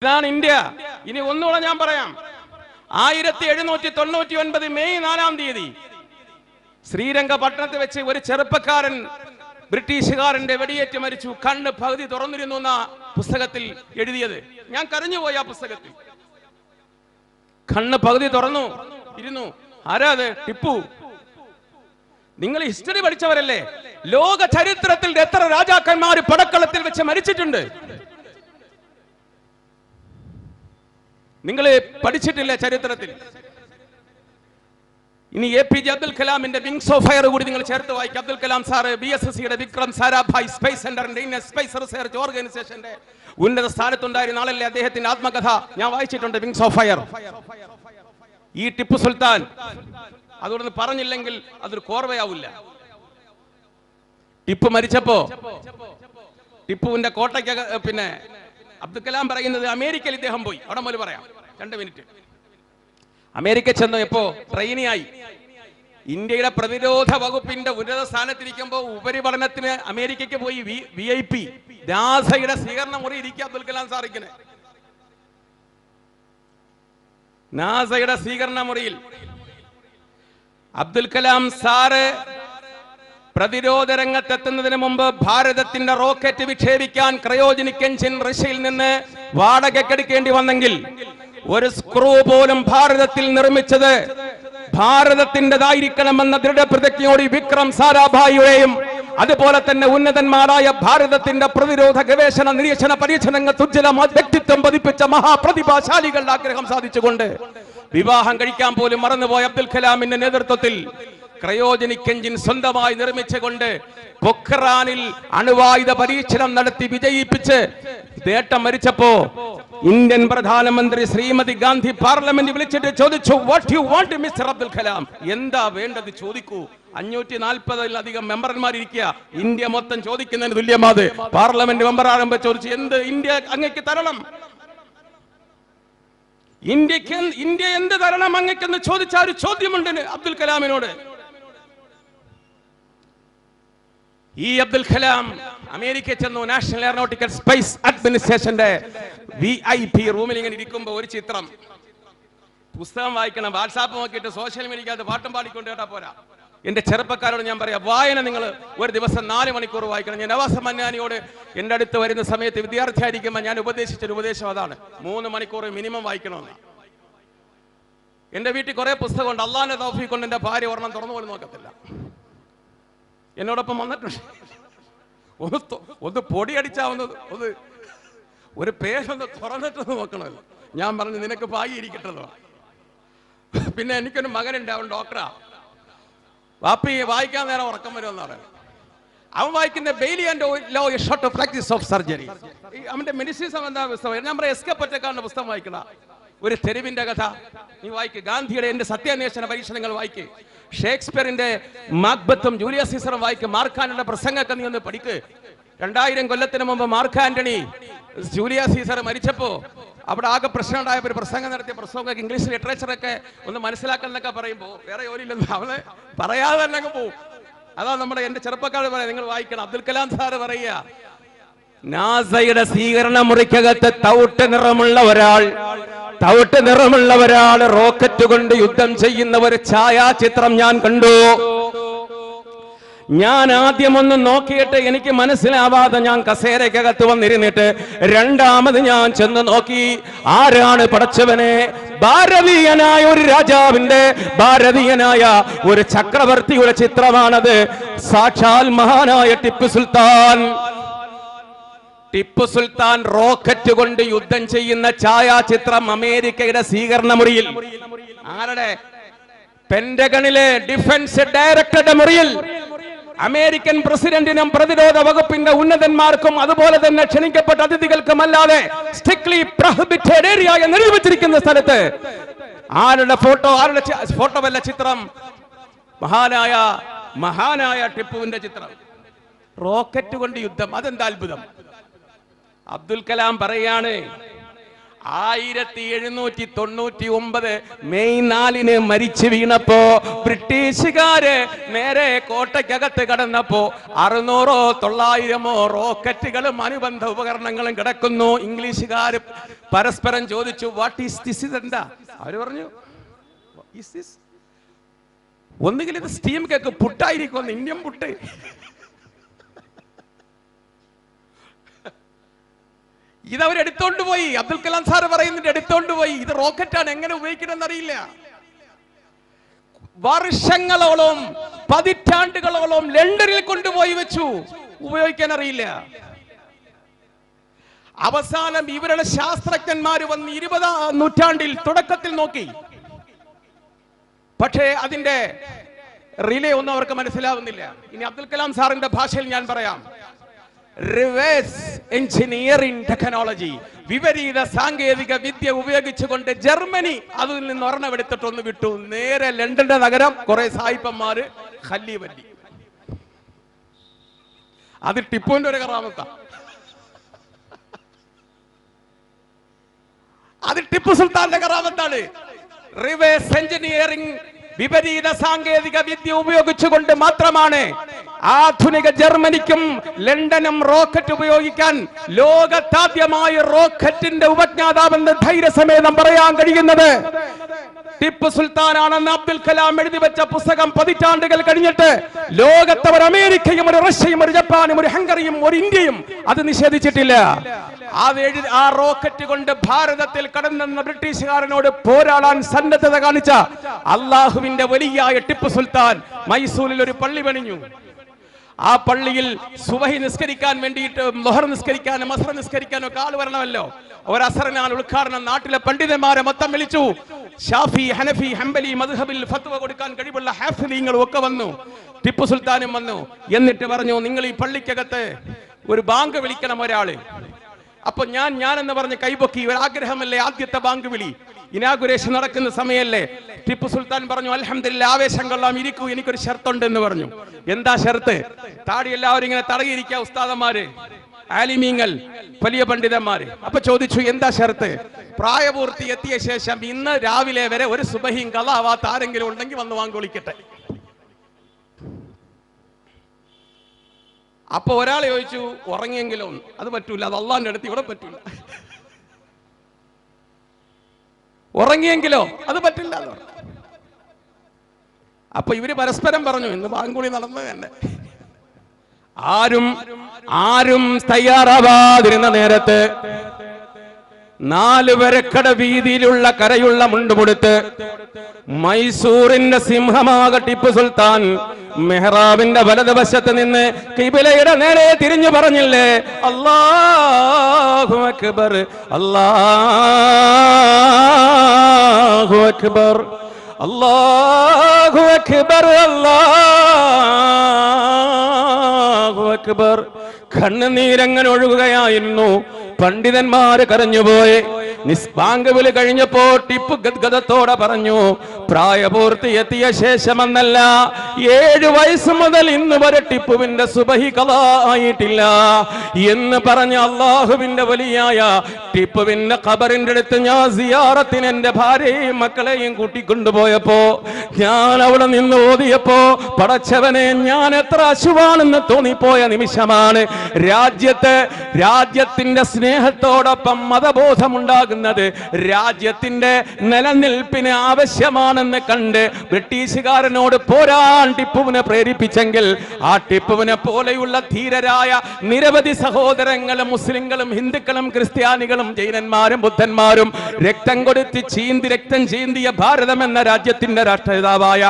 ഇതാണ് ഇന്ത്യ. ഇനി ഒന്നുകൂടെ ഞാൻ പറയാം. 1799 മെയ് 4-ാം തീയതി ശ്രീരംഗപട്ടണത്ത് വെച്ച് ഒരു ചെറുപ്പക്കാരൻ ബ്രിട്ടീഷുകാരന്റെ വെടിയേറ്റ് മരിച്ചു. കണ്ണ് പകുതി തുറന്നിരുന്നു എന്ന പുസ്തകത്തിൽ എഴുതിയത്. ഞാൻ കരഞ്ഞുപോയി ആ പുസ്തകത്തിൽ. കണ്ണ് പകുതി തുറന്നു ഇരുന്നു. ആരാ അത്? ടിപ്പു. നിങ്ങൾ ഹിസ്റ്ററി പഠിച്ചവരല്ലേ? ലോക ചരിത്രത്തിൽ എത്ര രാജാക്കന്മാർ പടക്കളത്തിൽ വെച്ച് മരിച്ചിട്ടുണ്ട്? നിങ്ങൾ പഠിച്ചിട്ടില്ല ചരിത്രത്തിൽ? ഇനി APJ അബ്ദുൽ കലാമിന്റെ വിങ്സ് ഓഫ് ഫയർ കൂടി നിങ്ങൾ ചേർത്ത് വായിക്കുക. അബ്ദുൽ കലാം സാറ് BSSCയുടെ വിക്രം സാരാഭായ് സ്പേസ് സെന്ററിന്റെ ഇന്ത്യൻ സ്പേസ് റിസർച്ച് ഓർഗനൈസേഷന്റെ ഉന്നത സ്ഥാനത്തുണ്ടായിരുന്ന ആളല്ലേ? അദ്ദേഹത്തിന്റെ ആത്മകഥ ഞാൻ വായിച്ചിട്ടുണ്ട്, വിങ്സ് ഓഫ് ഫയർ. ഈ ടിപ്പു സുൽത്താൻ അതുകൊണ്ട് പറഞ്ഞില്ലെങ്കിൽ അതൊരു കോർവയാവില്ല. ടിപ്പു മരിച്ചപ്പോ ടിപ്പുവിന്റെ കോട്ടയ്ക്ക് പിന്നെ അബ്ദുൽ കലാം പറയുന്നത് അമേരിക്കയിൽ ഇദ്ദേഹം പോയി. അവിടെ മുതൽ പറയാം, 2 മിനിറ്റ്. അമേരിക്ക ചെന്നു എപ്പോ ട്രെയിനിയായി. ഇന്ത്യയുടെ പ്രതിരോധ വകുപ്പിന്റെ ഉന്നത സ്ഥാനത്തിരിക്കുമ്പോൾ ഉപരിപഠനത്തിന് അമേരിക്കയ്ക്ക് പോയി. VIP നാസയുടെ സ്വീകരണ മുറി ഇരിക്കുക അബ്ദുൽ കലാം സാറിക്കിന്. നാസയുടെ സ്വീകരണ മുറിയിൽ അബ്ദുൽ കലാം സാറ് പ്രതിരോധ രംഗത്തെത്തുന്നതിന് മുമ്പ് ഭാരതത്തിന്റെ റോക്കറ്റ് വിക്ഷേപിക്കാൻ ക്രയോജനിക് എഞ്ചിൻ റഷ്യയിൽ നിന്ന് വാടകയ്ക്കെടുക്കേണ്ടി വന്നെങ്കിൽ ഒരു സ്ക്രൂ പോലും ഭാരതത്തിൽ നിർമ്മിച്ചത് ഭാരതത്തിൻ്റെതായിരിക്കണമെന്ന ദൃഢപ്രതിജ്ഞയോടെ വിക്രം സാരാഭായിയുടെയും അതുപോലെ തന്നെ ഉന്നതന്മാരായ ഭാരതത്തിന്റെ പ്രതിരോധ ഗവേഷണ നിരീക്ഷണ പരീക്ഷണങ്ങൾ ഉജ്ജ്വല വ്യക്തിത്വം പതിപ്പിച്ച മഹാപ്രതിഭാശാലികളുടെ ആഗ്രഹം സാധിച്ചുകൊണ്ട് വിവാഹം കഴിക്കാൻ പോലും മറന്നുപോയ അബ്ദുൽ കലാമിന്റെ നേതൃത്വത്തിൽ ക്രയോജനിക് എഞ്ചിൻ സ്വന്തമായി നിർമ്മിച്ചുകൊണ്ട് പൊഖ്റാനിൽ അണുവായുധ പരീക്ഷണം നടത്തി വിജയിപ്പിച്ച് നേട്ടം മരിച്ചപ്പോ ഇന്ത്യൻ പ്രധാനമന്ത്രി ശ്രീമതി ഗാന്ധി പാർലമെന്റ് വിളിച്ചിട്ട് ചോദിച്ചു, what you want mister Abdul Kalam? എന്താ വേണ്ടത് ചോദിക്കൂ. 540-ലധികം മെമ്പർമാരിരിക്കുക. ഇന്ത്യ മൊത്തം ചോദിക്കുന്നതിന് തുല്യമാത്. പാർലമെന്റ് മെമ്പർ ആകുമ്പോൾ ചോദിച്ചു, എന്ത് ഇന്ത്യ അങ്ങേക്ക് തരണം? ഇന്ത്യ എന്ത് തരണം അങ്ങേക്കെന്ന് ചോദിച്ച ഒരു ചോദ്യമുണ്ട് അബ്ദുൽ കലാമിനോട്. ഈ അബ്ദുൽ കലാം അമേരിക്കയിൽ ചെന്നു. നാഷണൽ എയറോനോട്ടിക്കൽ സ്പേസ് അഡ്മിനിസ്ട്രേഷന്റെ VIP റൂമിൽ ഇങ്ങനെ ഇരിക്കുമ്പോ ഒരു ചിത്രം. പുസ്തകം വായിക്കണം, വാട്സാപ്പ് നോക്കിയിട്ട് സോഷ്യൽ മീഡിയക്കകത്ത് പാട്ടും പാടിക്കൊണ്ട് കേട്ടാ പോരാ. എന്റെ ചെറുപ്പക്കാരോട് ഞാൻ പറയാം, വായന നിങ്ങൾ ഒരു ദിവസം 4 മണിക്കൂർ വായിക്കണം. ഞാൻ നവാസ് മന്നാനിയോട് എന്റെ അടുത്ത് വരുന്ന സമയത്ത് വിദ്യാർത്ഥിയായിരിക്കുമ്പോൾ ഞാൻ ഉപദേശിച്ചൊരു ഉപദേശം അതാണ്, 3 മണിക്കൂർ മിനിമം വായിക്കണമെന്ന്. എന്റെ വീട്ടിൽ കുറെ പുസ്തകമുണ്ട്. അള്ളാന്റെ തൗഫീഖ് കൊണ്ട് എന്റെ ഭാര്യ ഒരെണ്ണം തുറന്നു പോലും നോക്കത്തില്ല. എന്നോടൊപ്പം വന്നിട്ടുണ്ട്. ഒന്ന് പൊടി അടിച്ചാവുന്നത് ഒരു പേരൊന്ന് തുറന്നിട്ടൊന്ന് നോക്കണമല്ലോ. ഞാൻ പറഞ്ഞു, നിനക്ക് ഭാഗ്യം ഇരിക്കട്ടല്ലോ. പിന്നെ എനിക്കൊരു മകനുണ്ട്, അവൻ ഡോക്ടറാ. വാപ്പി വായിക്കാൻ നേരം ഉറക്കം വരുമെന്ന് പറയാം. അവൻ വായിക്കുന്ന Bailey and Love a short practice of surgery. അവന്റെ മെഡിസിൻ സംബന്ധ പുസ്തകം. ഞാൻ പറയാം, SK പൊറ്റക്കാരന്റെ പുസ്തകം വായിക്കണ. ഒരു തെരുവിന്റെ കഥ നീ വായിക്ക്. ഗാന്ധിയുടെ എന്റെ സത്യാന്വേഷണ പരീക്ഷണങ്ങൾ വായിക്ക്. ഷേക്സ്പിയറിന്റെ മാക്ബത്തും ജൂലിയസ് സീസറും വായിക്ക്. മാർക്ക് ആന്റണിയുടെ പ്രസംഗമൊക്കെ നീ ഒന്ന് പഠിക്ക്. 2000 കൊല്ലത്തിന് മുമ്പ് മാർക്ക് ആന്റണി ജൂലിയസ് സീസർ മരിച്ചപ്പോ അവിടെ ആകെ പ്രശ്നം ഉണ്ടായപ്പോൾ ഒരു പ്രസംഗം നടത്തിയ പ്രസംഗമൊക്കെ ഇംഗ്ലീഷ് ലിറ്ററേച്ചറൊക്കെ ഒന്ന് മനസ്സിലാക്കണമെന്നൊക്കെ പറയുമ്പോൾ വേറെ ജോലിയില്ലെന്ന് അവള് പറയാതെ തന്നെ അങ്ങ് പോവും. അതാ നമ്മുടെ എന്റെ ചെറുപ്പക്കാർ പറയാം, നിങ്ങൾ വായിക്കണം. അബ്ദുൽ കലാം സാറ് പറയുക, നാസയുടെ സ്വീകരണ മുറിക്കകത്ത് തവിട്ട് നിറമുള്ള ഒരാൾ റോക്കറ്റ് കൊണ്ട് യുദ്ധം ചെയ്യുന്ന ഒരു ഛായാചിത്രം ഞാൻ കണ്ടു. ഞാൻ ആദ്യം ഒന്ന് നോക്കിയിട്ട് എനിക്ക് മനസ്സിലാവാതെ ഞാൻ കസേരക്കകത്ത് വന്നിരുന്നിട്ട് രണ്ടാമത് ഞാൻ ചെന്ന് നോക്കി. ആരാണ് പടച്ചവനെ? ഭാരതീയനായ ഒരു രാജാവിന്റെ, ഭാരതീയനായ ഒരു ചക്രവർത്തിയുടെ ചിത്രമാണത്. സാക്ഷാൽ മഹാനായ ടിപ്പു സുൽത്താൻ റോക്കറ്റ് കൊണ്ട് യുദ്ധം ചെയ്യുന്ന ഛായാചിത്രം അമേരിക്കയുടെ സ്വീകരണ മുറിയിൽ. ആരുടെ? പെന്റഗണിലെ ഡിഫൻസ് ഡയറക്ടറുടെ മുറിയിൽ. അമേരിക്കൻ പ്രസിഡന്റിനും പ്രതിരോധ വകുപ്പിന്റെ ഉന്നതന്മാർക്കും അതുപോലെ തന്നെ ക്ഷണിക്കപ്പെട്ട അതിഥികൾക്കും അല്ലാതെ സ്ട്രിക്ട്ലി പ്രൊഹിബിറ്റഡ് ഏരിയ എന്ന് നിർവചിച്ചിരിക്കുന്ന സ്ഥലത്ത് ആരുടെ ഫോട്ടോ വല്ല ചിത്രം? മഹാനായ ടിപ്പുവിന്റെ ചിത്രം. റോക്കറ്റ് കൊണ്ട് യുദ്ധം, അതെന്താ അത്ഭുതം? അബ്ദുൽ കലാം പറയാണ്, 1799 മെയ് 4 മരിച്ചു വീണപ്പോ ബ്രിട്ടീഷുകാര് നേരെ കോട്ടയ്ക്കകത്ത് കടന്നപ്പോ 600-900 റോക്കറ്റുകളും അനുബന്ധ ഉപകരണങ്ങളും കിടക്കുന്നു. ഇംഗ്ലീഷുകാര് പരസ്പരം ചോദിച്ചു, വാട്ട് ഈസ് ദിസ്? ഇതെന്താ? അവര് പറഞ്ഞു, ഒന്നുകിൽ ഇത് സ്റ്റീം കേക്ക് പുട്ടായിരിക്കും, ഇന്ത്യൻ പുട്ട്. ഇതവരെടുത്തോണ്ട് പോയി. അബ്ദുൽ കലാം സാർ പറയുന്നുണ്ട്, എടുത്തോണ്ട് പോയി. ഇത് റോക്കറ്റാണ്, എങ്ങനെ ഉപയോഗിക്കണമെന്ന് അറിയില്ല. വർഷങ്ങളോളം, പതിറ്റാണ്ടുകളോളം ലണ്ടനിൽ കൊണ്ടുപോയി വെച്ചു, ഉപയോഗിക്കാൻ അറിയില്ല. അവസാനം ഇവരുടെ ശാസ്ത്രജ്ഞന്മാർ വന്ന് 20ാം നൂറ്റാണ്ടിൽ തുടക്കത്തിൽ നോക്കി. പക്ഷേ അതിന്റെ റിലേ ഒന്നും അവർക്ക് മനസ്സിലാവുന്നില്ല. ഇനി അബ്ദുൽ കലാം സാറിന്റെ ഭാഷയിൽ ഞാൻ പറയാം, റിവേഴ്സ് എഞ്ചിനീയറിംഗ് ടെക്നോളജി, വിപരീത സാങ്കേതിക വിദ്യ ഉപയോഗിച്ചുകൊണ്ട് ജർമ്മനി അതിൽ നിന്ന് ഒരെണ്ണമെടുത്തിട്ടൊന്ന് വിട്ടു. നേരെ ലണ്ടന്റെ നഗരം, കുറെ സായിപ്പന്മാര്, ഖല്ലി വല്ലി. അത് ടിപ്പുവിന്റെ ഒരു കറാമത്ത. അത് ടിപ്പു സുൽത്താന്റെ കറാമത്താണ്. റിവേഴ്സ് എഞ്ചിനീയറിംഗ്, വിപരീത സാങ്കേതിക വിദ്യ ഉപയോഗിച്ചുകൊണ്ട് മാത്രമാണ് ആധുനിക ജർമ്മനിക്കും ലണ്ടനും റോക്കറ്റ് ഉപയോഗിക്കാൻ, ലോകത്താദ്യമായ റോക്കറ്റിന്റെ ഉപജ്ഞാതാവെന്ന് ധൈര്യസമേതം പറയാൻ കഴിയുന്നത് ടിപ്പു സുൽത്താനാണെന്ന് അബ്ദുൽ കലാം എഴുതി വെച്ച പുസ്തകം പതിറ്റാണ്ടുകൾ കഴിഞ്ഞിട്ട് ലോകത്തവർ അമേരിക്കയും ഒരു റഷ്യയും ഒരു ജപ്പാനും ഒരു ഹംഗറിയും ഒരു ഇന്ത്യയും അത് നിഷേധിച്ചിട്ടില്ല. ആ റോക്കറ്റ് കൊണ്ട് ഭാരതത്തിൽ കടന്നെന്ന ബ്രിട്ടീഷുകാരനോട് പോരാടാൻ സന്നദ്ധത കാണിച്ച അള്ളാഹുവിന്റെ വലിയായ ടിപ്പു സുൽത്താൻ മൈസൂരിൽ ഒരു പള്ളി പണിഞ്ഞു. ആ പള്ളിയിൽ സുബഹി നിസ്കരിക്കാൻ വേണ്ടിയിട്ട്, ലൊഹർ നിസ്കരിക്കാനും അസ്ർ നിസ്കരിക്കാനും ഒക്കെ ആൾ വരണമല്ലോ. ഒരു അസറിനാണ് ഉദ്ഘാടനം. നാട്ടിലെ പണ്ഡിതന്മാരെ മൊത്തം വിളിച്ചു. ഷാഫി, ഹനഫി, ഹംബലി മദ്ഹബിൽ ഫത്വ കൊടുക്കാൻ കഴിവുള്ള ഹാഫിളീങ്ങളും ഒക്കെ വന്നു. ടിപ്പു സുൽത്താനും വന്നു. എന്നിട്ട് പറഞ്ഞു, നിങ്ങൾ ഈ പള്ളിക്കകത്ത് ഒരു ബാങ്ക് വിളിക്കണം ഒരാള്. അപ്പൊ ഞാൻ എന്ന് പറഞ്ഞ് കൈപൊക്കി. ഒരു ആഗ്രഹമല്ലേ, ആദ്യത്തെ ബാങ്ക് വിളി, ഇനാഗുറേഷൻ നടക്കുന്ന സമയല്ലേ. ടിപ്പു സുൽത്താൻ പറഞ്ഞു, അൽഹംദുലില്ലാ, ആവേശം കൊള്ളാം, ഇരിക്കൂ, എനിക്കൊരു ഷർത്തുണ്ട് എന്ന് പറഞ്ഞു. എന്താ ഷർത്ത്? താടി എല്ലാവരും ഇങ്ങനെ തടകിയിരിക്കുക, ഉസ്താദന്മാര്, ആലിമീങ്ങൾ, വലിയ പണ്ഡിതന്മാര്. അപ്പൊ ചോദിച്ചു, എന്താ ഷർത്ത്? പ്രായപൂർത്തി എത്തിയ ശേഷം ഇന്ന് രാവിലെ വരെ ഒരു സുബഹിയും കളാവാത്ത ആരെങ്കിലും ഉണ്ടെങ്കിൽ വന്ന് വാങ്ങിക്കൊളിക്കട്ടെ. അപ്പൊ ഒരാൾ ചോദിച്ചു, ഉറങ്ങിയെങ്കിലോ? അത് പറ്റൂല, അത് അള്ളാന്റെ അടുത്ത് ഇവിടെ പറ്റൂല. ഉറങ്ങിയെങ്കിലോ? അത് പറ്റില്ല. അപ്പൊ ഇവര് പരസ്പരം പറഞ്ഞു, ഇന്ന് ബാങ്കുളി നടന്നത് തന്നെ. ആരും തയ്യാറാവാതിരുന്ന നേരത്ത് 4 വരക്കട വീതിയിലുള്ള കരയുള്ള മുണ്ടുമുടുത്ത് മൈസൂറിന്റെ സിംഹമാക ടിപ്പു സുൽത്താൻ മെഹ്റാബിന്റെ വലതുവശത്ത് നിന്ന് ഖിബിലയുടെ നേരെ തിരിഞ്ഞു പറഞ്ഞില്ലേ, അല്ലാഹു അക്ബർ, അല്ലാഹു അക്ബർ, അല്ലാഹു അക്ബർ, അല്ലാഹു അക്ബർ. കണ്ണുനീരങ്ങനെ ഒഴുകുകയായിരുന്നു. പണ്ഡിതന്മാര് കരഞ്ഞുപോയി. നിസ്ബാങ്ക് വിളി കഴിഞ്ഞപ്പോ ടിപ്പു ഗദ്ഗദത്തോടെ പറഞ്ഞു, പ്രായപൂർത്തി എത്തിയ ശേഷമെന്നല്ല, 7 വയസ്സ് മുതൽ ഇന്ന് വരെ ടിപ്പുവിന്റെ സുബഹി ഖളാ ആയിട്ടില്ല എന്ന് പറഞ്ഞ അള്ളാഹുവിന്റെ വലിയായ ടിപ്പുവിന്റെ ഖബറിന്റെ അടുത്ത് ഞാൻ സിയാറത്തിന് എന്റെ ഭാര്യയും മക്കളെയും കൂട്ടിക്കൊണ്ടുപോയപ്പോ ഞാൻ അവിടെ നിന്ന് ഓതിയപ്പോ, പടച്ചവനെ, ഞാൻ എത്ര അശുവാണെന്ന് തോന്നിപ്പോയ നിമിഷമാണ്. രാജ്യത്തിന്റെ സ്നേഹത്തോടൊപ്പം മതബോധമുണ്ടാകുന്നത് രാജ്യത്തിന്റെ നിലനിൽപ്പിന് ആവശ്യമാണെന്ന് കണ്ട് ബ്രിട്ടീഷുകാരനോട് പോരാൻ ടിപ്പുവിനെ പ്രേരിപ്പിച്ചെങ്കിൽ ആ ടിപ്പുവിനെ പോലെയുള്ള ധീരരായ നിരവധി സഹോദരങ്ങളും മുസ്ലിങ്ങളും ഹിന്ദുക്കളും ക്രിസ്ത്യാനികളും ജൈനന്മാരും ബുദ്ധന്മാരും രക്തം കൊടുത്ത് രക്തം ചീന്തിയ ഭാരതം എന്ന രാജ്യത്തിന്റെ രാഷ്ട്രപിതാവായ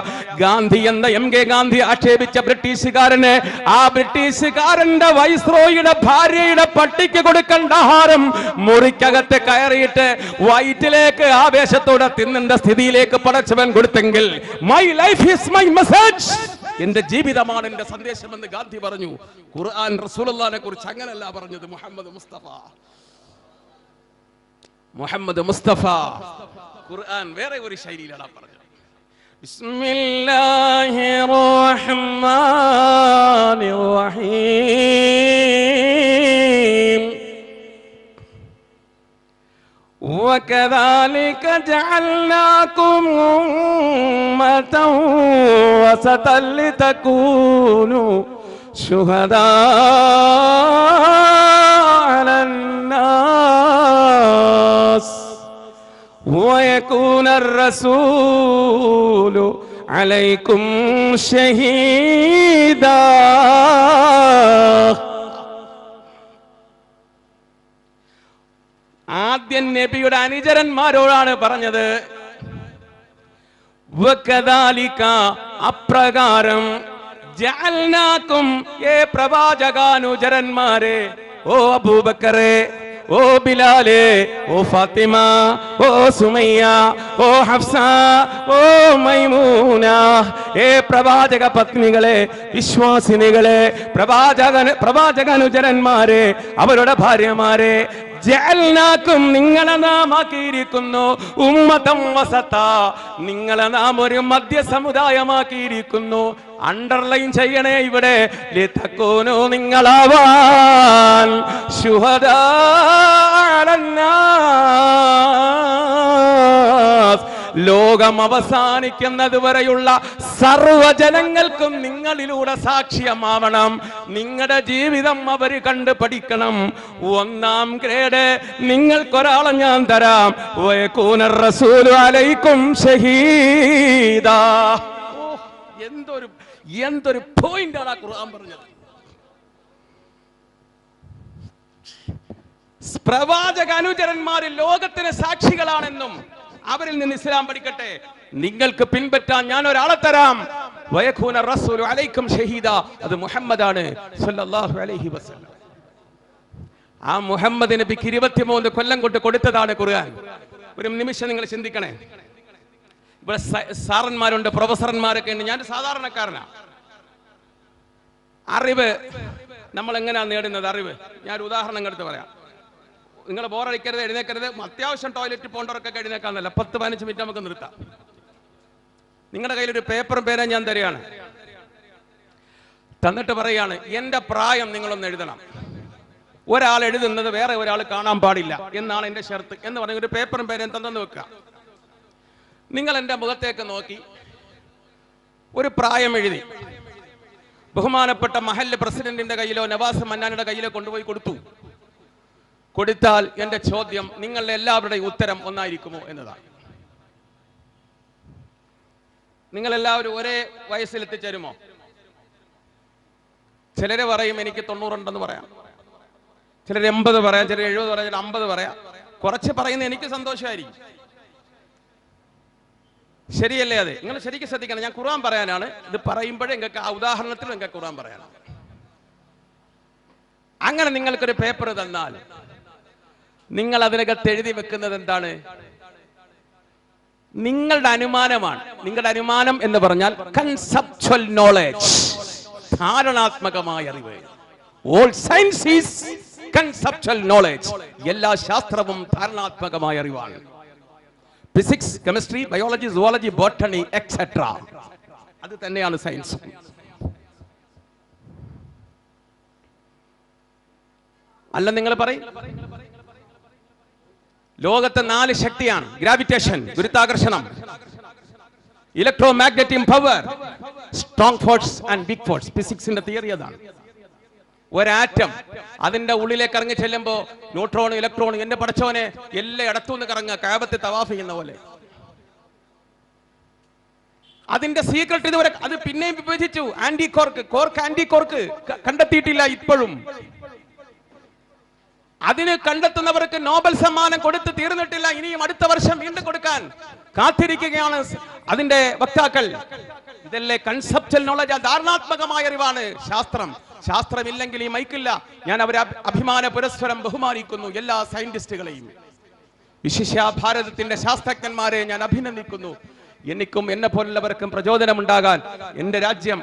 ഗാന്ധി എന്ന MK ഗാന്ധി ആക്ഷേപിച്ച ബ്രിട്ടീഷുകാരനെ, ആ ബ്രിട്ടീഷുകാരന്റെ വൈസ്രോയുടെ ഭാര്യയുടെ പട്ടിക്ക് കൊടുക്കേണ്ട ആഹാരം മുറിക്കകത്ത് കയറിയിട്ട് വയറ്റിലേക്ക് ആവേശത്തോടെ തിന്നേണ്ട സ്ഥിതിയിലേക്ക് പടച്ചവൻ കൊടുത്തെങ്കിൽ, my life is my message, എന്റെ ജീവിതമാണ് എന്റെ സന്ദേശം എന്ന് ഗാന്ധി പറഞ്ഞു. ഖുർആൻ റസൂലുള്ളാഹിനെ കുറിച്ച് അങ്ങനല്ല പറഞ്ഞത്. മുഹമ്മദ് മുസ്തഫ ഖുർആൻ വേറെ ഒരു ശൈലിയിലാണ് പറഞ്ഞത്. ബിസ്മില്ലാഹിർ റഹ്മാനിർ റഹീം وكذلك جعلناكم أمة وسطا لتكونوا شهداء على الناس ويكون الرسول عليكم شهيدا. ആദ്യം നബിയുടെ അനുചരന്മാരോടാണ് പറഞ്ഞത്. വകദാലിക അപ്രകാരം ജഅൽനാകും ഏ പ്രവാചകാനുചരന്മാരെ, ഓ അബൂബക്കറെ, ഓ ബിലാലെ, ഓ ഫാത്തിമ, ഓ സുമയ്യ, ഓ ഹഫ്സ, ഓ മൈമൂന, ഏ പ്രവാചക പത്നികളെ, വിശ്വാസിനികളെ, പ്രവാചകാനുചരന്മാരെ, അവരുടെ ഭാര്യമാരെ, ജഅൽനാകും നിങ്ങളെ നാം ആക്കിയിരിക്കുന്നു ഉമ്മതം വസത, നിങ്ങളെ നാം ഒരു മധ്യ സമുദായമാക്കിയിരിക്കുന്നു. അണ്ടർലൈൻ ചെയ്യണേ ഇവിടെ, ലിതകൂനു നിങ്ങളാവാൻ ശുഹദാ അലന്നാസ്, ലോകം അവസാനിക്കുന്നത് വരെയുള്ള സർവജനങ്ങൾക്കും നിങ്ങളിലൂടെ സാക്ഷ്യമാവണം. നിങ്ങളുടെ ജീവിതം അവര് കണ്ട് പഠിക്കണം. ഒന്നാം ഗ്രേഡ് നിങ്ങൾക്കൊരാളെ ഞാൻ തരാം. വയകൂന റസൂലു അലൈക്കും ഷഹീദാ. എന്തൊരു പോയിന്റാണ് ആ ഖുർആൻ പറഞ്ഞത്. പ്രവാചക അനുചരന്മാര് ലോകത്തിന് സാക്ഷികളാണെന്നും അവരിൽ നിന്ന് ഇസ്ലാം പഠിക്കട്ടെ. നിങ്ങൾക്ക് പിൻപറ്റാൻ ഞാൻ ഒരാളെ തരാം. വയകൂന റസൂലു അലൈക്കും ഷഹീദ, അത് മുഹമ്മദാണ് സല്ലല്ലാഹു അലൈഹി വസല്ലം. ആ മുഹമ്മദ് നബിക്ക് 23 കൊല്ലം കൊണ്ട് കൊടുത്തതാണ് ഖുർആൻ. ഒരു നിമിഷം നിങ്ങൾ ചിന്തിക്കണേ. ഇവിടെ സാറന്മാരുണ്ട്, പ്രൊഫസർമാരൊക്കെ ഉണ്ട്. ഞാൻ സാധാരണക്കാരനാണ്. അറിവ് നമ്മൾ എങ്ങനെയാണ് നേടുന്നത്? അറിവ് ഞാൻ ഉദാഹരണം എടുത്ത് പറയാം. നിങ്ങൾ ബോറടിക്കരുത്, എഴുന്നേക്കരുത്. അത്യാവശ്യം ടോയ്ലറ്റ് പോകേണ്ടവരൊക്കെ എഴുന്നേക്കാന്നല്ല, 10-15 മിനിറ്റ് നമുക്ക് നിർത്താം. നിങ്ങളുടെ കയ്യിലൊരു പേപ്പറും പേരും ഞാൻ തരികയാണ്. തന്നിട്ട് പറയാണ്, എന്റെ പ്രായം നിങ്ങളൊന്ന് എഴുതണം. ഒരാൾ എഴുതുന്നത് വേറെ ഒരാൾ കാണാൻ പാടില്ല എന്നാണ് എന്റെ ഷർത്ത് എന്ന് പറഞ്ഞ ഒരു പേപ്പറും പേരും തന്നെന്ന് വെക്കുക. നിങ്ങൾ എന്റെ മുഖത്തേക്ക് നോക്കി ഒരു പ്രായം എഴുതി ബഹുമാനപ്പെട്ട മഹല്ല് പ്രസിഡന്റിന്റെ കയ്യിലോ നവാസ് മന്നാനയുടെ കയ്യിലോ കൊണ്ടുപോയി കൊടുത്താൽ എന്റെ ചോദ്യം നിങ്ങളുടെ എല്ലാവരുടെയും ഉത്തരം ഒന്നായിരിക്കുമോ എന്നതാണ്. നിങ്ങൾ എല്ലാവരും ഒരേ വയസ്സിൽ എത്തിച്ചേരുമോ? ചിലര് പറയും എനിക്ക് 90 ഉണ്ടെന്ന് പറയാം, ചിലർ 80 പറയാം, ചിലർ 70 പറയാം, ചിലർ 50 പറയാം. കുറച്ച് പറയുന്ന എനിക്ക് സന്തോഷമായിരിക്കും. ശരിയല്ലേ? അത് നിങ്ങൾ ശരിക്കും ശ്രദ്ധിക്കണം. ഞാൻ ഖുർആൻ പറയാനാണ് ഇത് പറയുമ്പോഴേ നിങ്ങൾക്ക് ആ ഉദാഹരണത്തിൽ നിങ്ങൾക്ക് ഖുർആൻ പറയാനാണ്. അങ്ങനെ നിങ്ങൾക്കൊരു പേപ്പർ തന്നാൽ നിങ്ങൾ അതിനകത്ത് എഴുതി വെക്കുന്നത് എന്താണ്? നിങ്ങളുടെ അനുമാനമാണ്. നിങ്ങളുടെ അനുമാനം എന്ന് പറഞ്ഞാൽ കൺസെപ്ച്വൽ നോളജ്, ധാരണാത്മകമായ അറിവ്. All science is conceptual knowledge. എല്ലാ ശാസ്ത്രവും ധാരണാത്മകമായ അറിവാണ്. Physics, chemistry, biology, zoology, botany etcetera, അത് തന്നെയാണ് സയൻസ്. അല്ല നിങ്ങൾ പറയും ലോകത്തെ 4 ശക്തിയാണ്: ഗ്രാവിറ്റേഷൻ, ഗുരുത്വാകർഷണം, electromagnetic power, strong force and weak force. ഫിസിക്സിന്റെ തിയറി അതാണ്. ഒരാറ്റം അതിന്റെ ഉള്ളിലേക്ക് ഇറങ്ങി ചെല്ലുമ്പോ ന്യൂട്രോൺ, ഇലക്ട്രോൺ, എന്റെ പടച്ചോനെ എല്ലാം ഇടത്തുനിന്ന് കറങ്ങുക, കഅബത്ത് തവാഫ് ചെയ്യുന്ന പോലെ. അതിന്റെ സീക്രട്ട് ഇതുവരെ അത് പിന്നെയും വിഭജിച്ചു. ആന്റി കോർക്ക് ആന്റി കോർക്ക് കണ്ടെത്തിയിട്ടില്ല ഇപ്പോഴും. അതിന് കണ്ടെത്തുന്നവർക്ക് നോബൽ സമ്മാനം കൊടുത്ത് തീർന്നിട്ടില്ല. ഇനിയും അടുത്ത വർഷം വീണ്ടും കൊടുക്കാൻ കാത്തിരിക്കുകയാണ് അതിന്റെ വക്താക്കൾ. ഇതല്ലേ കൺസെപ്ച്വൽ നോളജ്, ധാരണാത്മകമായ അറിവാണ് ശാസ്ത്രം. ശാസ്ത്രമില്ലെങ്കിൽ ഈ മൈക്കില്ല. ഞാൻ അവരെ അഭിമാന പുരസ്സരം ബഹുമാനിക്കുന്നു, എല്ലാ സയന്റിസ്റ്റുകളെയും. വിശിഷ്യ ഭാരതത്തിന്റെ ശാസ്ത്രജ്ഞന്മാരെ ഞാൻ അഭിനന്ദിക്കുന്നു. എനിക്കും എന്നെ പോലുള്ളവർക്കും പ്രചോദനമുണ്ടാകാൻ എന്റെ രാജ്യം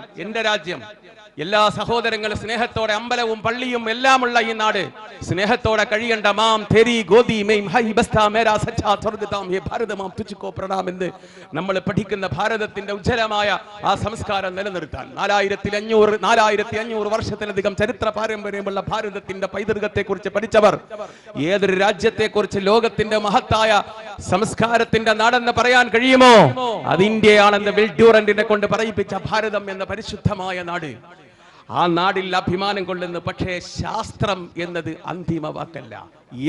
എല്ലാ സഹോദരങ്ങളും സ്നേഹത്തോടെ അമ്പലവും പള്ളിയും എല്ലാമുള്ള ഈ നാട് സ്നേഹത്തോടെ കഴിയേണ്ട മാം തെരി ഗോദി മെയിം ഹൈ ബസ്താ മേരാ സച്ചാ സ്വർഗ്ഗതാം ഹേ ഭാരതമാം തുച്ഛകോ പ്രണാം എന്ന് നമ്മൾ പഠിക്കുന്ന ഭാരതത്തിന്റെ ഉജ്ജ്വലമായ ആ സംസ്കാരം നിലനിർത്താൻ 4500 വർഷത്തിലധികം ചരിത്ര പാരമ്പര്യമുള്ള ഭാരതത്തിന്റെ പൈതൃകത്തെ കുറിച്ച് പഠിച്ചവർ ഏതൊരു രാജ്യത്തെ കുറിച്ച് ലോകത്തിന്റെ മഹത്തായ സംസ്കാരത്തിന്റെ നാടെന്ന് പറയാൻ കഴിയുമോ? അത് ഇന്ത്യയാണെന്ന് വിൽ ഡ്യൂറന്റിനെ കൊണ്ട് പറയിപ്പിച്ച ഭാരതം എന്ന പരിശുദ്ധമായ നാട്. ആ നാടിൽ അഭിമാനം കൊള്ളുന്നു. പക്ഷേ ശാസ്ത്രം എന്നത് അന്തിമ വാക്കല്ല.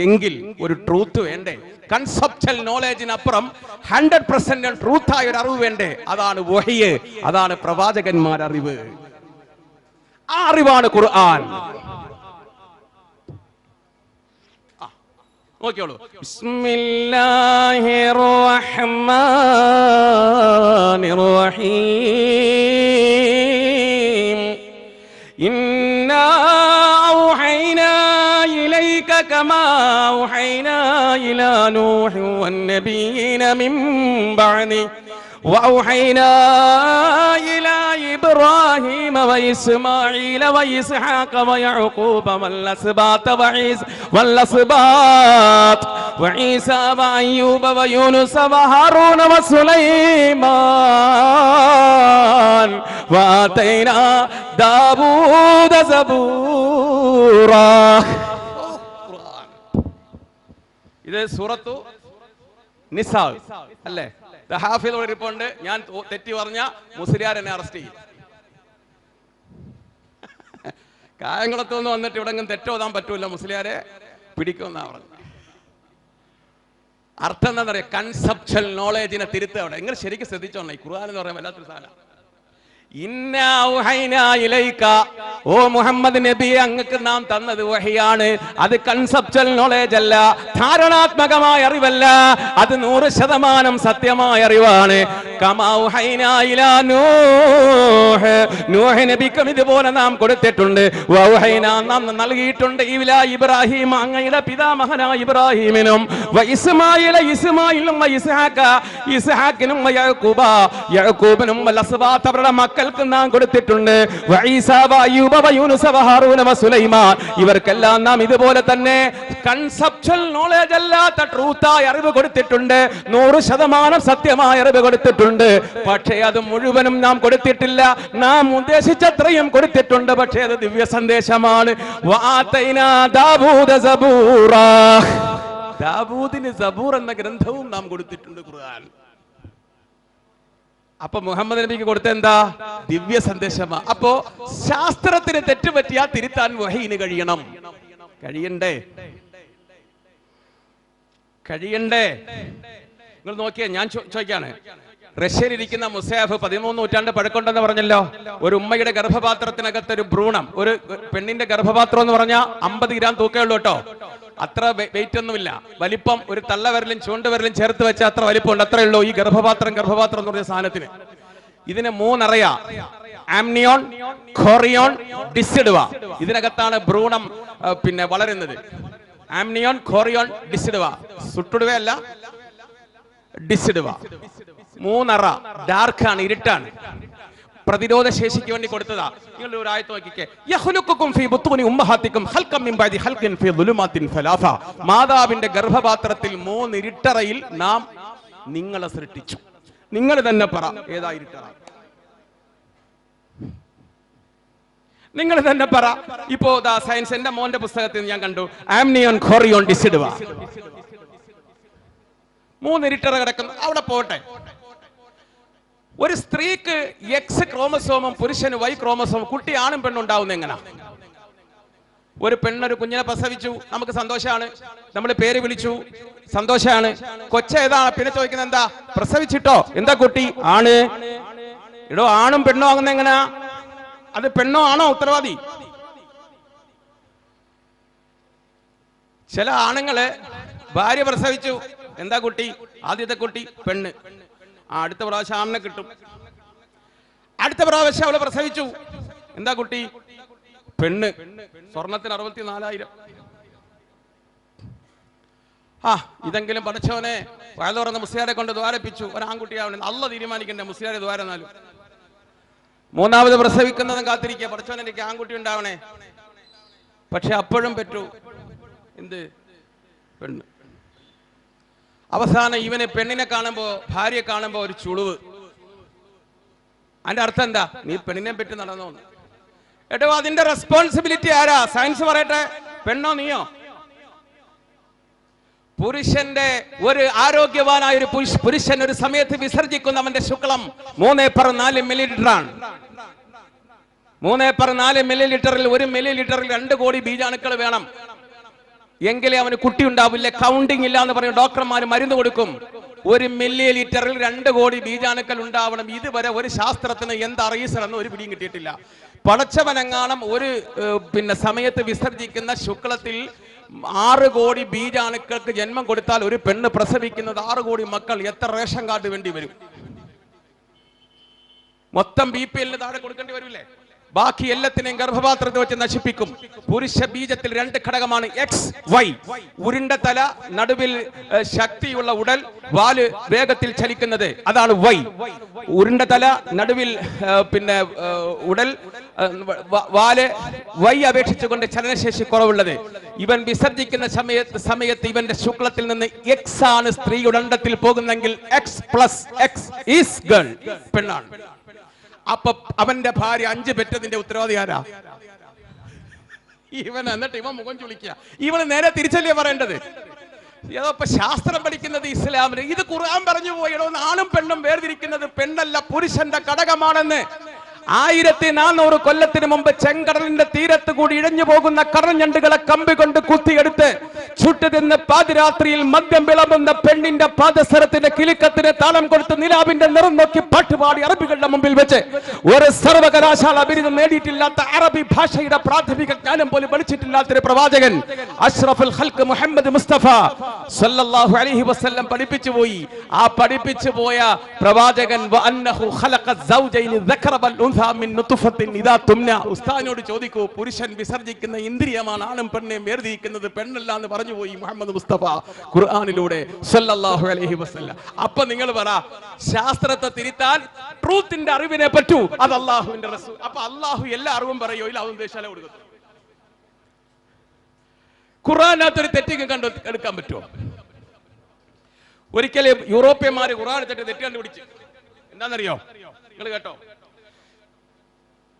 എങ്കിൽ ഒരു ട്രൂത്ത് വേണ്ടേ? കൺസെപ്ച്വൽ നോളേജിനപ്പുറം 100% ട്രൂത്തായ ഒരു അറിവ് വേണ്ടേ? അതാണ് വഹ്യ്, അതാണ് പ്രവാചകന്മാർ അറിവ്. ആ അറിവാണ് ഖുർആൻ. നോക്കിയോളൂ. ബിസ്മില്ലാഹിർ റഹ്മാനിർ റഹീം. ഇന്നാ ഔഹൈനാ ഇലൈക കമാ ഔഹൈനാ ഇലാ നൂഹി വന്നബിയ്യീന മിൻ ബഅദി وأوحينا إلى إبراهيم وإسماعيل وإسحاق ويعقوب والأسباط وعيسى وأيوب ويونس وهارون وسليمان وآتينا داوود زبورا. ഇത് സൂറത്തു നിസാ അല്ലേ? ഹാഫിൽ റിപ്പോർട്ട്. ഞാൻ തെറ്റി പറഞ്ഞ മുസ്ലിയാർ എന്നെ അറസ്റ്റ് ചെയ്യും. കായംകുളത്തുനിന്ന് വന്നിട്ട് ഇവിടെ തെറ്റോതാൻ പറ്റൂല, മുസ്ലിയാരെ പിടിക്കുമെന്നാ പറഞ്ഞു. അർത്ഥം എന്താ പറയാ? കൺസെപ്ച്വൽ നോളേജിനെ തിരുത്തുക. അവിടെ നിങ്ങൾ ശരിക്കും ശ്രദ്ധിച്ചോണം. ഈ ഖുർആൻ എന്ന് പറയാൻ വല്ലാത്തൊരു സാധനം. ഇന്നാ ഔഹൈനാ ഇലൈക, ഓ മുഹമ്മദ് നബിയെ അങ്ങക്ക് നാം തന്നത് വഹിയാണ്. അത് കൺസെപ്ച്വൽ നോളേജ് അല്ല, ധാരണാത്മകമായ അറിവല്ല, അത് 100% സത്യമായ അറിവാണ്. കമാ ഔഹൈനാ ഇലാ നൂഹ്, നൂഹ് നബിക്കും ഇതുപോലെ നാം കൊടുത്തിട്ടുണ്ട്. വൗഹൈനാ നാം നൽകിയിട്ടുണ്ട് ഇലാ ഇബ്രാഹിം, അങ്ങയുടെ പിതാമഹനായ ഇബ്രാഹിമിനും ഇസ്മായിലും ഇസ്ഹാക്കിനും യാക്കൂബിനും അവരുടെ മക്കൾക്ക് നാം കൊടുത്തിട്ടുണ്ട്. ഇവർക്കെല്ലാം നാം ഇതുപോലെ തന്നെ കൺസെപ്ച്വൽ നോളേജ് അല്ലാത്ത ട്രൂത്തായ അറിവ് കൊടുത്തിട്ടുണ്ട്. 100% സത്യമായ അറിവ് കൊടുത്തിട്ടുണ്ട്. പക്ഷേ അത് മുഴുവനും നാം കൊടുത്തിട്ടില്ല. നാം ഉദ്ദേശിച്ചത്രയും കൊടുത്തിട്ടുണ്ട്. പക്ഷേ അത് ദിവ്യ സന്ദേശമാണ്. ദാവൂദിന് സബൂർ എന്ന ഗ്രന്ഥവും നാം കൊടുത്തിട്ടുണ്ട് ഖുർആൻ. അപ്പൊ മുഹമ്മദ് നബിക്ക് കൊടുത്ത എന്താ? ദിവ്യ സന്ദേശമാ. അപ്പോ ശാസ്ത്രത്തിന് തെറ്റുപറ്റിയാൽ തിരുത്താൻ വഹീന് കഴിയണം. കഴിയണ്ടേ? നിങ്ങൾ നോക്കിയാ, ഞാൻ ചോദിക്കാണ്, റഷ്യയിൽ ഇരിക്കുന്ന മുസാഫ് 13 നൂറ്റാണ്ട് പഴക്കമുണ്ടെന്ന് പറഞ്ഞല്ലോ. ഒരു ഉമ്മയുടെ ഗർഭപാത്രത്തിനകത്ത് ഒരു ഭ്രൂണം, ഒരു പെണ്ണിന്റെ ഗർഭപാത്രം എന്ന് പറഞ്ഞാൽ 50 ഗ്രാം തൂക്കേ ഉള്ളൂ കേട്ടോ. അത്ര വെയിറ്റ് ഒന്നുമില്ല. വലിപ്പം ഒരു തള്ളവിരലും ചൂണ്ടുവിരലും ചേർത്ത് വെച്ച അത്ര വലിപ്പമുണ്ട്, അത്രേ ഉള്ളൂ ഈ ഗർഭപാത്രം എന്ന് പറഞ്ഞ സാധനത്തിന്. ഇതിന് 3 അറിയാ: ആംനിയോൺ, ഖോറിയോൺ, ഡിസിഡുവ. ഇതിനകത്താണ് ഭ്രൂണം വളരുന്നത്. ആംനിയോൺ, ഖോറിയോൺ, ഡിസിഡുവ. സുട്ടുടുവയല്ല, ഡിസിഡുവ. 3 അറ. ഡാർക്കാണ്, ഇരുട്ടാണ്. പ്രതിരോധ ശേഷിക്ക് വേണ്ടി കൊടുത്തതാ. നിങ്ങളുടെ ഒരു ആയത്ത് നോക്കിക്കേ. യഖ്ലുഖുകും ഫീ ബുത്തൂനി ഉമ്മഹാത്തികും ഖൽഖൻ മിൻ ബഅദി ഖൽഖിൻ ഫീ ദുലുമാത്തിൻ ഫലാഫ. മാതാവിന്റെ ഗർഭപാത്രത്തിൽ 3 ഇരുട്ടറയിൽ നാം നിങ്ങളെ സൃഷ്ടിച്ചു. നിങ്ങൾ തന്നെ പറ, ഏതാ ഇരുട്ടറ? നിങ്ങൾ തന്നെ പറ. ഇപ്പോ സയൻസ്, എന്റെ മോന്റെ പുസ്തകത്തിൽ ഞാൻ കണ്ടു, ആംനിയോൺ, ഖോറിയോൺ, ഡിസിഡുവ. 3 ഇരുട്ടറ കിടക്കുന്നു. അവിടെ പോട്ടെ. ഒരു സ്ത്രീക്ക് X ക്രോമസോമും പുരുഷന് Y ക്രോമസോമും. കുട്ടി ആണും പെണ്ണും ഉണ്ടാവുന്ന എങ്ങനെ? ഒരു പെണ്ണൊരു കുഞ്ഞിനെ പ്രസവിച്ചു, നമുക്ക് സന്തോഷമാണ്, നമ്മൾ പേര് വിളിച്ചു, സന്തോഷമാണ്. കൊച്ചേതാണ്? പിന്നെ ചോദിക്കുന്നത് എന്താ? പ്രസവിച്ചിട്ടോ? എന്താ കുട്ടി? ആണ്. ഇടോ, ആണും പെണ്ണോ ആകുന്ന എങ്ങനാ? അത് പെണ്ണോ ആണോ ഉത്തരവാദി? ചില ആണുങ്ങള് ഭാര്യ പ്രസവിച്ചു, എന്താ കുട്ടി? ആദ്യത്തെ കുട്ടി പെണ്ണ്. അടുത്ത പ്രാവശ്യം ആണിനെ കിട്ടും. അടുത്ത പ്രാവശ്യം അവളെ പ്രസവിച്ചു, എന്താ കുട്ടി? പെണ്ണ്. സ്വർണത്തിന് 64,000. ഇതെങ്കിലും പഠിച്ചവനെ വയലുറന്ന മുസ്ലിയാരെ കൊണ്ട് ദ്വാരപ്പിച്ചു. ഒരു ആൺകുട്ടിയാവണം. അള്ള തീരുമാനിക്കണ്ടേ മുസ്ലിയാരെ ദ്വാരന്നാലും. മൂന്നാമത് പ്രസവിക്കുന്നതും കാത്തിരിക്കുക, പഠിച്ചവൻ എനിക്ക് ആൺകുട്ടി ഉണ്ടാവണേ. പക്ഷെ അപ്പോഴും പറ്റൂ എന്ത് പെണ്ണ്. അവസാനം ഇവന് പെണ്ണിനെ കാണുമ്പോ, ഭാര്യയെ കാണുമ്പോ ഒരു ചുളിവ്. അതിന്റെ അർത്ഥം എന്താ? നീ പെണ്ണിനെ പറ്റി നടന്നോ? ഏട്ടോ, അതിന്റെ റെസ്പോൺസിബിലിറ്റി ആരാ? സയൻസ് പറയട്ടെ, പെണ്ണോ നീയോ? പുരുഷന്റെ ഒരു ആരോഗ്യവാനായ ഒരു പുരുഷൻ ഒരു സമയത്ത് വിസർജിക്കുന്നവന്റെ ശുക്ലം 3/4 മില്ലിലിറ്ററാണ്. 3/4 മില്ലിലിറ്ററിൽ 1 മില്ലിലിറ്ററിൽ 2 കോടി ബീജാണുക്കൾ വേണം, എങ്കിലേ അവന് കുട്ടി ഉണ്ടാവില്ല. കൗണ്ടിങ് ഇല്ല എന്ന് പറയും ഡോക്ടർമാർ, മരുന്ന് കൊടുക്കും. 1 മില്ലിലിറ്ററിൽ 2 കോടി ബീജാണുക്കൾ ഉണ്ടാവണം. ഇതുവരെ ഒരു ശാസ്ത്രത്തിന് എന്താ റീസൺ എന്ന് ഒരു പിടിയും കിട്ടിയിട്ടില്ല. പടച്ചവനെങ്ങാനും ഒരു സമയത്ത് വിസർജിക്കുന്ന ശുക്ലത്തിൽ 6 കോടി ബീജാണുക്കൾക്ക് ജന്മം കൊടുത്താൽ ഒരു പെണ്ണ് പ്രസവിക്കുന്നത് 6 കോടി മക്കൾ. എത്ര റേഷൻ കാർഡ് വേണ്ടി വരും? മൊത്തം BPL താഴെ കൊടുക്കേണ്ടി വരില്ലേ? ബാക്കി എല്ലാത്തിനെയും ഗർഭപാത്രത്തിൽ വെച്ച് നശിപ്പിക്കും. പുരുഷ ബീജത്തിൽ 2 ഘടകമാണ്, XY. ഉരുണ്ട തല, നടുവിൽ ശക്തിയുള്ള ഉടൽ, വാല് വേഗത്തിൽ ചലിക്കുന്നത്, അതാണ് Y. ഉരുണ്ട തല, നടുവിൽ ഉടൽ, വാല്, Y അപേക്ഷിച്ചുകൊണ്ട് ചലനശേഷി കുറവുള്ളത്. ഇവൻ വിസർജിക്കുന്ന സമയത്ത് ഇവന്റെ ശുക്ലത്തിൽ നിന്ന് X ആണ് സ്ത്രീയുടെ അണ്ടത്തിൽ പോകുന്നെങ്കിൽ X+X ഈസ് ഗേൾ, പെണ്ണാണ്. അപ്പൊ അവന്റെ ഭാര്യ 5 പെറ്റതിന്റെ ഉത്തരവാദി ആരാ? ഇവൻ. എന്നിട്ട് ഇവൻ മുഖം ചുളിക്കുക. ഇവന് നേരെ തിരിച്ചല്ലേ പറയേണ്ടത്? ഏതോ ഇപ്പൊ ശാസ്ത്രം പഠിക്കുന്നത് ഇസ്ലാമില്. ഇത് ഖുർആൻ പറഞ്ഞു പോയടോ, ആണും പെണ്ണും വേർതിരിക്കുന്നത് പെണ്ണല്ല പുരുഷന്റെ ഘടകമാണെന്ന്. 1400 കൊല്ലത്തിന് മുമ്പ് ചെങ്കടലിന്റെ തീരത്ത് കൂടി ഇഴഞ്ഞു പോകുന്ന കടഞ്ഞണ്ടുകളെ കമ്പി കൊണ്ട് കുത്തിയെടുത്ത് ചുട്ടുതിന്ന് പാതിരാത്രിയിൽ മദ്യം വിളമ്പുന്ന പെണ്ണിന്റെ പാദസരത്തിന്റെ കിലുക്കത്തിന് താളം കൊടുത്ത് നിലാവിന്റെ നിറം നോക്കി പാട്ടുപാടി അറബികളുടെ മുമ്പിൽ വെച്ച് ഒരു സർവകലാശാല ബിരുദം നേടിയിട്ടില്ലാത്ത, അറബി ഭാഷയുടെ പ്രാഥമിക ജ്ഞാനം പോലും പഠിച്ചിട്ടില്ലാത്തൊരു പ്രവാചകൻ അഷ്റഫുൽ ഖൽഖ് മുഹമ്മദ് മുസ്തഫ സല്ലല്ലാഹു അലൈഹി വസല്ലം പഠിപ്പിച്ചു പോയി. ആ പഠിപ്പിച്ചു പോയ പ്രവാചകൻ വഅന്നഹു ഖലഖ സൗജൈനി ദക്കറ വൽ ഉൻസ മിൻ നുത്ഫത്തിൻ ഇദാ തുംന. ഉസ്താദിനോട് ചോദിക്കൂ, പുരുഷൻ വിസർജിക്കുന്ന ഇന്ദ്രിയമാണ് ആണും പെണ്ണിനെയും വേർതിരിക്കുന്നത്, പെണ്ണല്ല എന്ന് പറഞ്ഞു പോയി മുഹമ്മദ് മുസ്തഫ ഖുർആനിലൂടെ സല്ലല്ലാഹു അലൈഹി വസല്ലം. അപ്പൊ നിങ്ങൾ പറ, ശാസ്ത്രത്തെ തിരുത്താൻ ട്രൂത്തിന്റെ അറിവിനെ പറ്റൂ, അത് അല്ലാഹുവിന്റെ റസൂൽ. അപ്പൊ അല്ലാഹു എല്ലാ അറിവും പറയോ? ഇല്ല, അവൻ ദേശാല കൊടുക്കുന്നു. ഖുർആനകത്തൊരു തെറ്റിക്ക് കണ്ടു എടുക്കാൻ പറ്റുമോ? ഒരിക്കലും യൂറോപ്യന്മാര് ഖുർആൻ എടുത്തിട്ട് തെറ്റ് കണ്ടുപിടിച്ചു. എന്താണെന്നറിയോ? നിങ്ങൾ കേട്ടോ,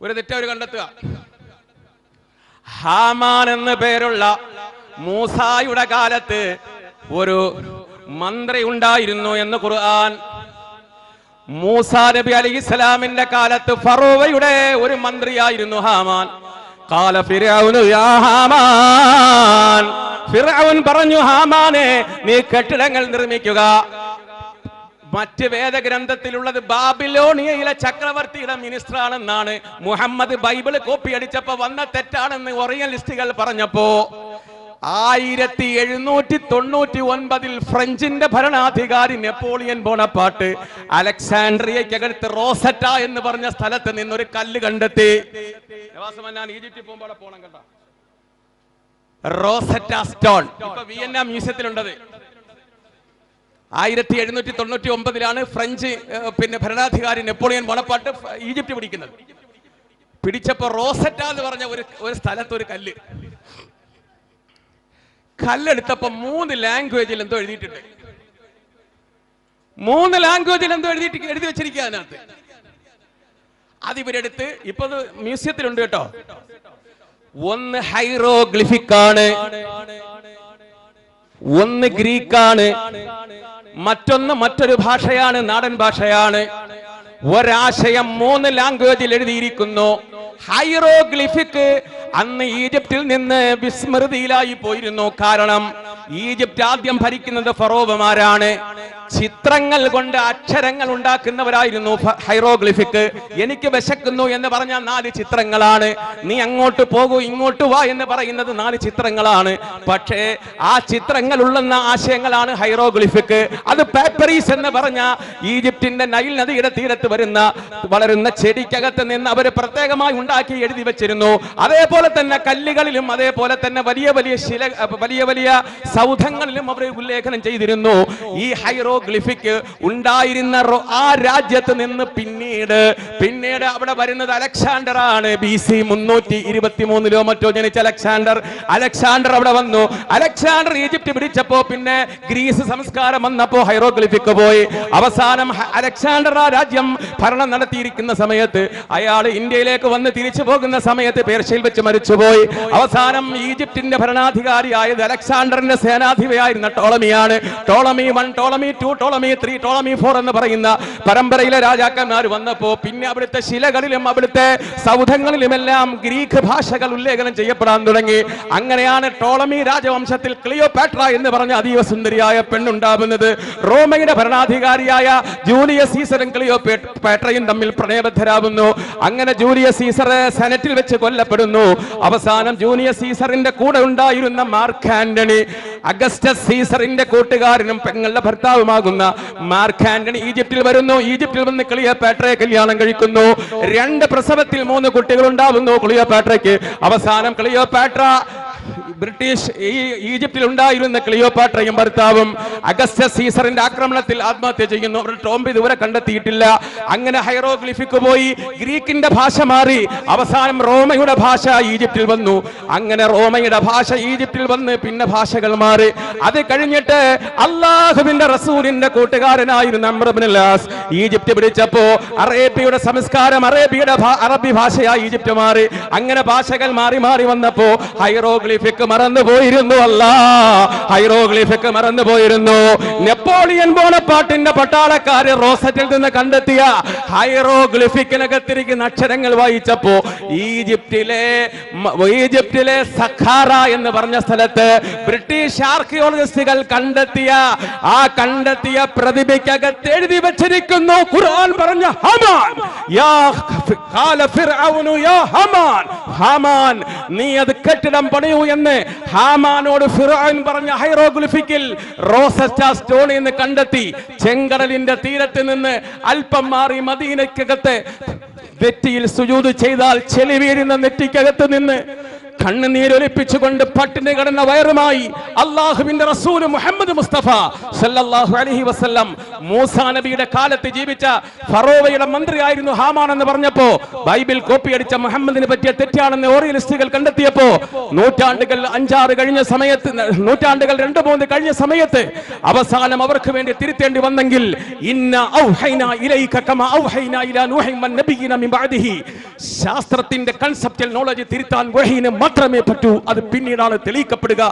ഒരു തെറ്റ് അവർ കണ്ടെത്തുക. ഹാമാൻ എന്ന പേരുള്ള മൂസായുടെ കാലത്ത് ഒരു മന്ത്രി ഉണ്ടായിരുന്നു എന്ന് ഖുർആൻ. മൂസാ നബി അലൈഹിസ്സലാമിന്റെ കാലത്ത് ഫറോവയുടെ ഒരു മന്ത്രിയായിരുന്നു ഹാമാൻ. ഖാല ഫിർഔനു യാ ഹാമാൻ, ഫിർഔൻ പറഞ്ഞു, ഹാമാനെ നീ കെട്ടിടങ്ങൾ നിർമ്മിക്കുക. മറ്റ് വേദഗ്രന്ഥത്തിലുള്ളത് ബാബിലോണിയയിലെ ചക്രവർത്തിയുടെ മിനിസ്റ്റർ ആണെന്നാണ്. മുഹമ്മദ് ബൈബിള് കോപ്പി അടിച്ചപ്പോ വന്ന തെറ്റാണെന്ന് ഒറിയലിസ്റ്റുകൾ പറഞ്ഞപ്പോ 1799 ഫ്രഞ്ചിന്റെ ഭരണാധികാരി നെപ്പോളിയൻ ബോണപ്പാർട്ട് അലക്സാൻഡ്രിയക്കടുത്ത് റോസറ്റ എന്ന് പറഞ്ഞ സ്ഥലത്ത് നിന്നൊരു കല്ല് കണ്ടെത്തി. ഞാൻ ഈജിപ്തിൽ പോകുമ്പോൾ പോണം കേട്ടോ, റോസറ്റ സ്റ്റോൺ. ഇപ്പൊ വിയന്ന മ്യൂസിയത്തിലുണ്ടത്. 1799 ഫ്രഞ്ച് ഭരണാധികാരി നെപ്പോളിയൻ ബോണപ്പാർട്ട് ഈജിപ്റ്റ് പിടിക്കുന്നത്. പിടിച്ചപ്പോ റോസറ്റ എന്ന് പറഞ്ഞ ഒരു സ്ഥലത്ത് ഒരു കല്ലെടുത്തപ്പോ 3 ലാംഗ്വേജിൽ എന്തോ എഴുതിയിട്ടുണ്ട്. 3 ലാംഗ്വേജിൽ എന്തോ എഴുതി വെച്ചിരിക്കുക അതിനകത്ത്. അതിവരെടുത്ത് ഇപ്പൊ മ്യൂസിയത്തിലുണ്ട് കേട്ടോ. ഒന്ന് ഹൈറോഗ്ലിഫിക് ആണ്, ഒന്ന് ഗ്രീക്കാണ്, മറ്റൊരു ഭാഷയാണ്, നാടൻ ഭാഷയാണ്. ഒരാശയം 3 ലാംഗ്വേജിൽ എഴുതിയിരിക്കുന്നു. ഹൈറോഗ്ലിഫിക് അന്ന് ഈജിപ്തിൽ നിന്ന് വിസ്മൃതിയിലായി പോയിരുന്നു. കാരണം ഈജിപ്റ്റ് ആദ്യം ഭരിക്കുന്നത് ഫറോവമാരാണ്. ചിത്രങ്ങൾ കൊണ്ട് അക്ഷരങ്ങൾ ഉണ്ടാക്കുന്നവരായിരുന്നു ഹൈറോഗ്ലിഫിക്. എനിക്ക് വിശക്കുന്നു എന്ന് പറഞ്ഞാൽ 4 ചിത്രങ്ങളാണ്. നീ അങ്ങോട്ട് പോകൂ ഇങ്ങോട്ട് വാ എന്ന് പറയുന്നത് 4 ചിത്രങ്ങളാണ്. പക്ഷേ ആ ചിത്രങ്ങൾ ഉള്ളുന്ന ആശയങ്ങളാണ് ഹൈറോഗ്ലിഫിക്. അത് പാപ്പറീസ് എന്ന് പറഞ്ഞ ഈജിപ്തിന്റെ നൈൽ നദിയുടെ തീരത്ത് വളരുന്ന ചെടിക്കകത്ത് നിന്ന് അവർ പ്രത്യേകമായി ഉണ്ടാക്കി എഴുതി വെച്ചിരുന്നു. അതേപോലെ തന്നെ കല്ലുകളിലും അതേപോലെ തന്നെ വലിയ വലിയ സൗധങ്ങളിലും അവർ ഉല്ലേഖനം ചെയ്തിരുന്നു. ഈ ഹൈറോഗ്ലിഫിക് ഉണ്ടായിരുന്ന ആ രാജ്യത്ത് നിന്ന് പിന്നീട് പിന്നീട് അവിടെ വരുന്നത് അലക്സാണ്ടർ ആണ്. BC 323 മറ്റോ ജനിച്ച അലക്സാണ്ടർ അവിടെ വന്നു. അലക്സാണ്ടർ ഈജിപ്റ്റ് പിടിച്ചപ്പോ പിന്നെ ഗ്രീസ് സംസ്കാരം വന്നപ്പോ ഹൈറോഗ്ലിഫിക് പോയി. അവസാനം അലക്സാണ്ടർ ആ രാജ്യം ഭരണം നടത്തിയിരിക്കുന്ന സമയത്ത് അയാൾ ഇന്ത്യയിലേക്ക് വന്ന് തിരിച്ചു പോകുന്ന സമയത്ത് പേർഷ്യയിൽ വെച്ച് മരിച്ചുപോയി. അവസാനം ഈജിപ്തിന്റെ ഭരണാധികാരിയായത് അലക്സാണ്ടറിന്റെ സേനാധിപതിയായിരുന്ന ടോളമിയാണ്. ടോളമി 1, ടോളമി 2, ടോളമി 3, ടോളമി 4 എന്ന് പറയുന്ന പരമ്പരയിലെ രാജാക്കന്മാർ വന്നപ്പോ പിന്നെ അവിടുത്തെ ശിലകളിലും അവിടുത്തെ സൗധങ്ങളിലുമെല്ലാം ഗ്രീക്ക് ഭാഷകൾ ഉല്ലേഖനം ചെയ്യപ്പെടാൻ തുടങ്ങി. അങ്ങനെയാണ് ടോളമി രാജവംശത്തിൽ ക്ലിയോപാട്ര എന്ന് പറഞ്ഞ അതീവ സുന്ദരിയായ പെണ്ണുണ്ടാവുന്നത്. റോമയുടെ ഭരണാധികാരിയായ ജൂലിയസ് സീസറും ക്ലിയോപാട്രയും തമ്മിൽ പ്രണയബദ്ധരാകുന്നു. അങ്ങനെ ജൂലിയസ് സീസർ സെനറ്റിൽ വെച്ച് കൊല്ലപ്പെടുന്നു. അവസാനം ജൂലിയസ് സീസറിന്റെ കൂടെ ഉണ്ടായിരുന്ന മാർക്ക് ആന്റണി, അഗസ്റ്റസ് സീസറിന്റെ കൂട്ടുകാരനും പെങ്ങളുടെ ഭർത്താവുമാകുന്ന മാർക്ക് ആന്റണി ഈജിപ്തിൽ വരുന്നു. ഈജിപ്തിൽ വന്ന് ക്ലിയോപാട്രയെ കല്യാണം കഴിക്കുന്നു. 2 പ്രസവത്തിൽ 3 കുട്ടികൾ ഉണ്ടാവുന്നു ക്ലിയോപാട്രയ്ക്ക്. അവസാനം ക്ലിയോപാട്ര ബ്രിട്ടീഷ് ഈജിപ്തിൽ ഉണ്ടായിരുന്ന ക്ലിയോപാട്രയും ഭർത്താവും അഗസ്റ്റസ് സീസറിന്റെ ആക്രമണത്തിൽ ആത്മഹത്യ ചെയ്യുന്നു. അവരുടെ ടോംബ് ഇതുവരെ കണ്ടെത്തിയിട്ടില്ല. അങ്ങനെ ഹൈറോഗ്ലിഫിക് പോയി, ഗ്രീക്കിന്റെ ഭാഷ മാറി. അവസാനം റോമയുടെ ഭാഷ ഈജിപ്തിൽ വന്നു. അങ്ങനെ റോമയുടെ ഭാഷ ഈജിപ്തിൽ വന്ന് പിന്നെ ഭാഷകൾ മാറി. അത് കഴിഞ്ഞിട്ട് അല്ലാഹുവിന്റെ റസൂലിന്റെ കൂട്ടുകാരനായിരുന്ന അംർ ഇബ്നുൽ ആസ് ഈജിപ്ത് പിടിച്ചപ്പോ അറേബ്യയുടെ സംസ്കാരം അറബി ഭാഷയായി ഈജിപ്ത് മാറി. അങ്ങനെ ഭാഷകൾ മാറി മാറി വന്നപ്പോ ഹൈറോഗ്ലിഫിക് മറന്നുപോയിരുന്നു. ഹൈറോഗ്ലിഫിക് മറന്നുപോയിരുന്നു. നെപ്പോളിയൻ ബോണപ്പാർട്ടിന്റെ പട്ടാളക്കാര് റോസറ്റിൽ നിന്ന് കണ്ടെത്തിയ ഹൈറോഗ്ലിഫിക്കിനകത്തിരിക്കുന്ന അക്ഷരങ്ങൾ വായിച്ചപ്പോ ഈജിപ്തിലെ സഖാറ എന്ന് പറഞ്ഞ സ്ഥലത്ത് ബ്രിട്ടീഷ് ആർക്കിയോളജിസ്റ്റുകൾ കണ്ടെത്തിയ പ്രതിഭയ്ക്കകത്ത് എഴുതി വെച്ചിരിക്കുന്നു. ഖുർആൻ പറഞ്ഞ ഹമാൻ, യാ ഖാല ഫിർഔനു യാ ഹമാൻ, നീ അത് കെട്ടിടം പണിയൂ എന്ന് ഹാമാനോട് ഫിർഔൻ പറഞ്ഞ ഹൈറോഗ്ലിഫിക്കിൽ റോസറ്റ സ്റ്റോൺ എന്ന് കണ്ടെത്തി. ചെങ്കടലിന്റെ തീരത്ത് നിന്ന് അല്പം മാറി മദീനയ്ക്കകത്ത് നെറ്റിയിൽ സുജൂദ് ചെയ്താൽ ചെളി വീഴുന്ന നെറ്റിക്കകത്ത് നിന്ന് കണ്ണുനീരൊലിപ്പിച്ചുകൊണ്ട് പട്ടിണി കിടന്ന വയറുമായി അള്ളാഹുവിന്റെ റസൂൽ മുഹമ്മദ് മുസ്തഫ സല്ലല്ലാഹു അലൈഹി വസല്ലം മൂസാ നബിയുടെ കാലത്ത് ജീവിച്ച ഫറോവയുടെ മന്ത്രിയായിരുന്നു ഹാമാൻ എന്ന് പറഞ്ഞപ്പോ ബൈബിൾ കോപ്പി അടിച്ച മുഹമ്മദിനെ പറ്റിയ തെറ്റാണെന്ന് ഓറിയലിസ്റ്റുകൾ കണ്ടെത്തിയപ്പോ നൂറ്റാണ്ടുകൾ 5-6 കഴിഞ്ഞ സമയത്ത്, നൂറ്റാണ്ടുകൾ 2-3 കഴിഞ്ഞ സമയത്ത് അവസാനം അവർക്ക് വേണ്ടി തിരുത്തേണ്ടി വന്നെങ്കിൽ ഇന്ന ഔഹൈനാ ഇലൈക കമാ ഔഹൈനാ ഇലാ നൂഹിൻ വൻ നബിയിന മിൻ ബഅദിഹി, ശാസ്ത്രത്തിന്റെ കൺസെപ്റ്റൽ നോളജ് തിരുത്താൻ വഹീന് മാത്രമേ പറ്റൂ. അത് പിന്നീടാണ് തെളിയിക്കപ്പെടുക.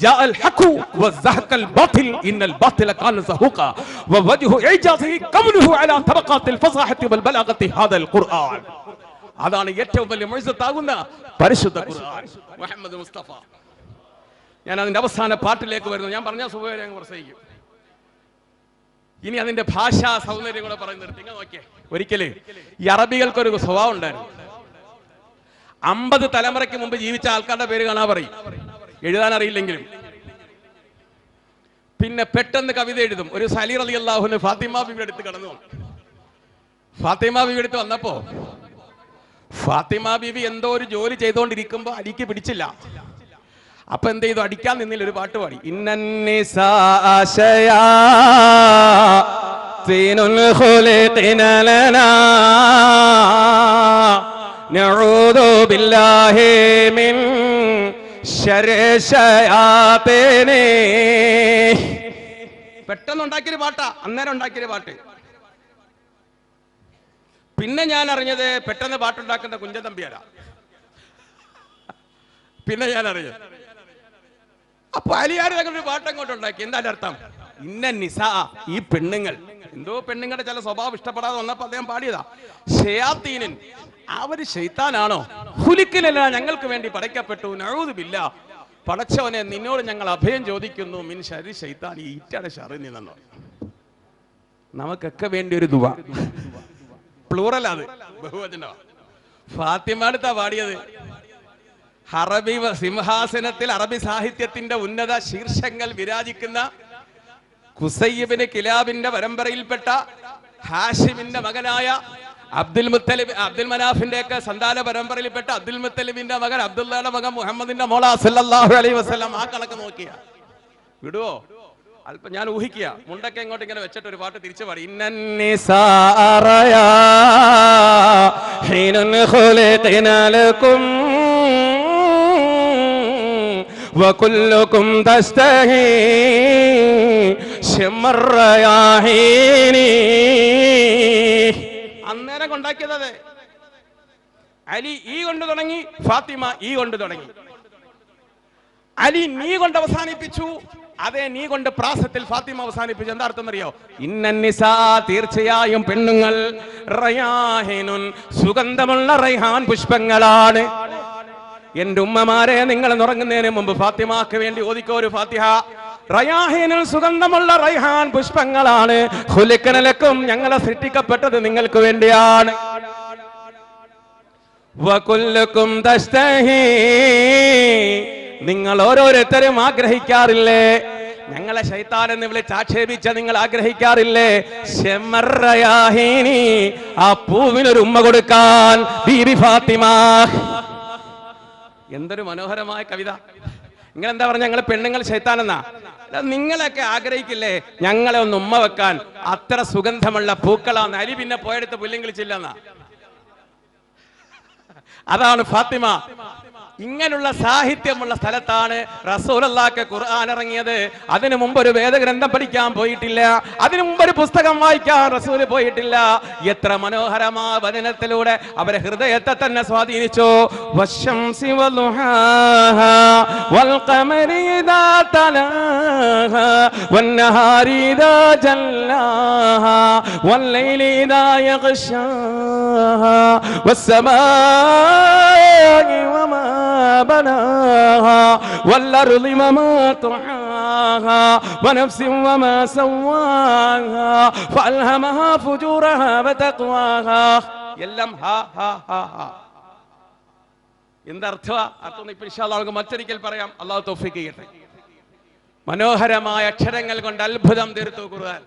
ജാഅൽ ഹഖു വസഹഖൽ ബാതിൽ ഇന്നൽ ബാതില കാന സഹൂഖ വവജ്ഹു ഇജാസിഹി ഖൗലുഹു അലാ തബഖാത്തിൽ ഫസാഹത്തി വൽ ബലാഗത്തി ഹാദൽ ഖുർആൻ. അതാണ് ഏറ്റവും വലിയ മുഅ്ജിസത്താകുന്ന പരിശുദ്ധ ഖുർആൻ മുഹമ്മദ് മുസ്തഫ. ഞാൻ അതിന്റെ അവസാന പാട്ടിലേക്ക് വരുന്നു. ഞാൻ പറഞ്ഞ സുബൈരെ അങ്ങ് പ്രസംഗിക്കും. ഇനി അതിന്റെ ഭാഷാ സൗന്ദര്യം കൂടെ പറയുന്നത് നിങ്ങൾ നോക്കിയേ. ഒരിക്കല് ഈ അറബികൾക്കൊരു സ്വഭാവം ഉണ്ടായിരുന്നു. 50 തലമുറയ്ക്ക് മുമ്പ് ജീവിച്ച ആൾക്കാരുടെ പേര് കാണാൻ പറയും, എഴുതാൻ അറിയില്ലെങ്കിലും. പിന്നെ പെട്ടെന്ന് കവിത എഴുതും. ഒരു അലി റളിയല്ലാഹു അൻഹു ഫാത്തിമ ബീവിയുടെ അടുത്ത് കടന്നു. ഫാത്തിമ ബീവിയുടെ അടുത്ത് വന്നപ്പോ ഫാത്തിമ ബീവി എന്തോ ഒരു ജോലി ചെയ്തുകൊണ്ടിരിക്കുമ്പോ അലിക്ക് പിടിച്ചില്ല. അപ്പൊ എന്ത് ചെയ്തു? അടിക്കാൻ നിന്നില്ല, ഒരു പാട്ട് പാടി. നഊദു ബില്ലാഹി മിൻ ശർരി ശയാതീനി. പെട്ടെന്ന് ഉണ്ടാക്കിയൊരു പാട്ടാ, അന്നേരം ഉണ്ടാക്കിയൊരു പാട്ട്. പിന്നെ ഞാൻ അറിഞ്ഞത് പെട്ടെന്ന് പാട്ടുണ്ടാക്കുന്ന കുഞ്ചതമ്പിയാരാ. പിന്നെ ഞാൻ അറിഞ്ഞത് അപ്പൊ അലിയാർ ഒരു പാട്ട് അങ്ങോട്ട് ഉണ്ടാക്കി. എന്താ അർത്ഥം? ഇന്ന നിസാ, ഈ പെണ്ണുങ്ങൾ, എന്തോ പെണ്ണുങ്ങളുടെ ചില സ്വഭാവം ഇഷ്ടപ്പെടാതെ വന്നപ്പോ അദ്ദേഹം പാടിയതാ. ശയാത്തീനൻ, അവര് ശൈത്താനാണോ? ഹുലിക്കിലല്ല, ഞങ്ങൾക്ക് വേണ്ടി പടയ്ക്കപ്പെട്ടു. നഊദു ബില്ലാ, പടച്ചവനെ നിന്നോട് ഞങ്ങൾ അഭയം ചോദിക്കുന്നു. മിൻ ശർരി ശൈത്താൻ, ഈ ഈറ്റയുടെ ശർറിൽ നിന്നോ. നമുക്കൊക്കെ വേണ്ടി ഒരു ദുആ, പ്ലൂറൽ, അത് ബഹുവചനോ. ഫാത്തിമ അടുത്താ പാടിയത്. അറബി സിംഹാസനത്തിൽ അറബി സാഹിത്യത്തിന്റെ ഉന്നത ശീർഷങ്ങൾ വിരാജിക്കുന്ന ഖുസൈബിന് കിലാബിന്റെ പരമ്പരയിൽപ്പെട്ട ഹാഷിമിന്റെ മകനായ അബ്ദുൽ മനാഫിന്റെ ഒക്കെ സന്താന പരമ്പരയിൽപ്പെട്ട അബ്ദുൽ മുത്തലിബിന്റെ മകൻ അബ്ദുള്ളയുടെ മകൻ മുഹമ്മദിന്റെ മോള സല്ലല്ലാഹു അലൈഹി വസല്ലം. ആ കണക്ക് നോക്കിയ വിടുവോ? അല്പം ഞാൻ ഊഹിക്കുക, മുണ്ടൊക്കെ ഇങ്ങോട്ട് ഇങ്ങനെ വെച്ചിട്ട് ഒരു പാട്ട് തിരിച്ചു പാടി. അന്നേരം കൊണ്ടാക്കിയത് അലി ഈ കൊണ്ട് തുടങ്ങി, ഫാത്തിമ ഈ കൊണ്ട് തുടങ്ങി. അലി നീ കൊണ്ട് അവസാനിപ്പിച്ചു, അതേ നീ കൊണ്ട് പ്രാസത്തിൽ ഫാത്തിമ അവസാനിപ്പിച്ചു. എന്താ അർത്ഥം അറിയോ? ഇന്നന്നിസാ, തീർച്ചയായും പെണ്ണുങ്ങൾ, റയാഹിനുൻ, സുഗന്ധമുള്ള റൈഹാൻ പുഷ്പങ്ങളാണ്. എന്റെ ഉമ്മമാരെ, നിങ്ങൾ ഉറങ്ങുന്നതിന് മുമ്പ് ഫാത്തിമാക്ക് വേണ്ടി ഓദിക്കോ ഒരു ഫാത്തിഹ. റയാഹിനുൽ, സുഗന്ധമുള്ള റൈഹാൻ പുഷ്പങ്ങളാണ്. ഖുലിഖനലക്കും, ഞങ്ങളെ സൃഷ്ടിക്കപ്പെട്ടത് നിങ്ങൾക്ക് വേണ്ടിയാണ്. വകുല്ലുക്കും തസ്തഹി, നിങ്ങൾ ഓരോരുത്തരും ആഗ്രഹിക്കാറില്ലേ? ഞങ്ങളെ ശൈത്താൻ എന്ന് വിളിച്ച് ആക്ഷേപിച്ച നിങ്ങൾ ആഗ്രഹിക്കാറില്ലേ? ശമറയാഹിനി, ആ പൂവിനൊരു ഉമ്മ കൊടുക്കാൻ ബീബി ഫാത്തിമ. എന്തൊരു മനോഹരമായ കവിത! നിങ്ങൾ എന്താ പറഞ്ഞ? ഞങ്ങളെ പെണ്ണുങ്ങൾ ശൈത്താനെന്നാ? നിങ്ങളൊക്കെ ആഗ്രഹിക്കില്ലേ ഞങ്ങളെ ഒന്ന് ഉമ്മ വെക്കാൻ? അത്ര സുഗന്ധമുള്ള പൂക്കളാന്ന്. അലി പിന്നെ പോയെടുത്ത് പുല്ലും കിളിച്ചില്ലെന്നാ. അതാണ് ഫാത്തിമ. ഇങ്ങനെയുള്ള സാഹിത്യമുള്ള സ്ഥലത്താണ് റസൂലുള്ളാഹിക്ക് ഖുർആൻ ഇറങ്ങിയത്. അതിനു മുമ്പ് ഒരു വേദഗ്രന്ഥം പഠിക്കാൻ പോയിട്ടില്ല, അതിനു മുമ്പ് ഒരു പുസ്തകം വായിക്കാൻ റസൂൽ പോയിട്ടില്ല. എത്ര മനോഹരമായ വചനത്തിലൂടെ അവരെ ഹൃദയത്തെ തന്നെ സ്വാധീനിച്ചു. വശംസി വളുഹാഹാ വൽഖമരി ഇദാ തലാഹാ വന്നഹാരി ഇദാ ജല്ലാഹാ വല്ലൈലി ഇദാ യഗ്ശാഹാ വസ്സമാഇ വമാ بناها والأرض وما طحاها ونفس وما سواها فألهمها فجورها وتقواها എല്ലാം ഹാ ഹാ ഹാ ഹാ. എന്തർത്ഥമാ? അർത്ഥം ഇപ്പൊ ഇൻഷാ അല്ലാഹ് നമുക്ക് മറ്റൊരിക്കൽ പറയാം. അല്ലാഹു തൗഫീഖ് ചെയ്യട്ടെ. മനോഹരമായ അക്ഷരങ്ങൾ കൊണ്ട് അത്ഭുതം തീർത്തു ഖുർആൻ.